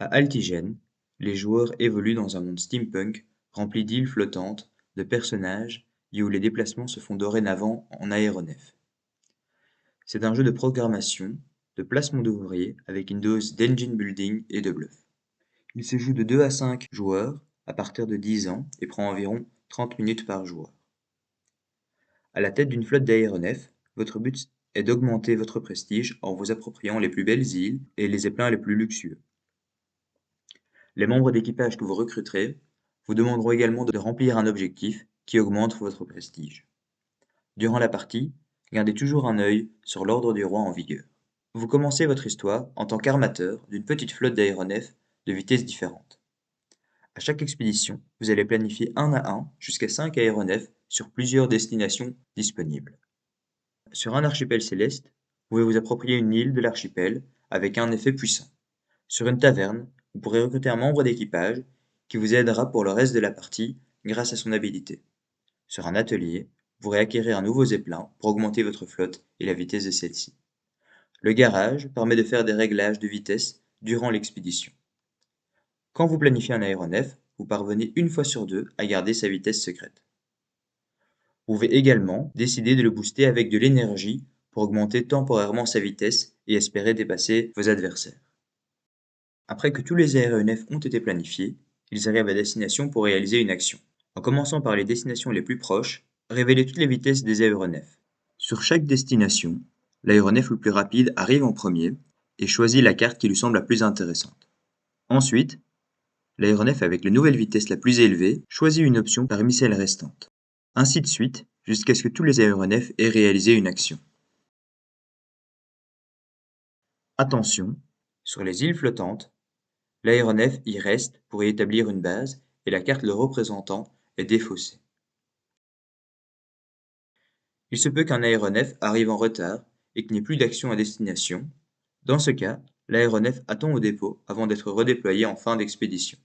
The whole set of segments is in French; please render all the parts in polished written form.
À Altigène, les joueurs évoluent dans un monde steampunk rempli d'îles flottantes, de personnages et où les déplacements se font dorénavant en aéronefs. C'est un jeu de programmation, de placement d'ouvriers avec une dose d'engine building et de bluff. Il se joue de 2 à 5 joueurs à partir de 10 ans et prend environ 30 minutes par joueur. À la tête d'une flotte d'aéronefs, votre but est d'augmenter votre prestige en vous appropriant les plus belles îles et les zeppelins les plus luxueux. Les membres d'équipage que vous recruterez vous demanderont également de remplir un objectif qui augmente votre prestige. Durant la partie, gardez toujours un œil sur l'ordre du roi en vigueur. Vous commencez votre histoire en tant qu'armateur d'une petite flotte d'aéronefs de vitesses différentes. À chaque expédition, vous allez planifier un à un jusqu'à 5 aéronefs sur plusieurs destinations disponibles. Sur un archipel céleste, vous pouvez vous approprier une île de l'archipel avec un effet puissant. Sur une taverne, vous pourrez recruter un membre d'équipage qui vous aidera pour le reste de la partie grâce à son habilité. Sur un atelier, vous pourrez acquérir un nouveau zeppelin pour augmenter votre flotte et la vitesse de celle-ci. Le garage permet de faire des réglages de vitesse durant l'expédition. Quand vous planifiez un aéronef, vous parvenez une fois sur deux à garder sa vitesse secrète. Vous pouvez également décider de le booster avec de l'énergie pour augmenter temporairement sa vitesse et espérer dépasser vos adversaires. Après que tous les aéronefs ont été planifiés, ils arrivent à destination pour réaliser une action. En commençant par les destinations les plus proches, révélez toutes les vitesses des aéronefs. Sur chaque destination, l'aéronef le plus rapide arrive en premier et choisit la carte qui lui semble la plus intéressante. Ensuite, l'aéronef avec la nouvelle vitesse la plus élevée choisit une option parmi celles restantes. Ainsi de suite, jusqu'à ce que tous les aéronefs aient réalisé une action. Attention, sur les îles flottantes, l'aéronef y reste pour y établir une base et la carte le représentant est défaussée. Il se peut qu'un aéronef arrive en retard et qu'il n'y ait plus d'action à destination. Dans ce cas, l'aéronef attend au dépôt avant d'être redéployé en fin d'expédition.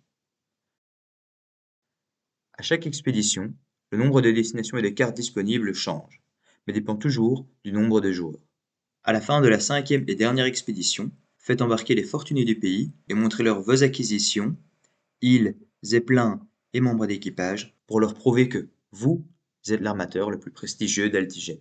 À chaque expédition, le nombre de destinations et de cartes disponibles change, mais dépend toujours du nombre de joueurs. À la fin de la 5e et dernière expédition, faites embarquer les fortunés du pays et montrez-leur vos acquisitions, îles, zeppelins et membres d'équipage, pour leur prouver que vous êtes l'armateur le plus prestigieux d'Altigène.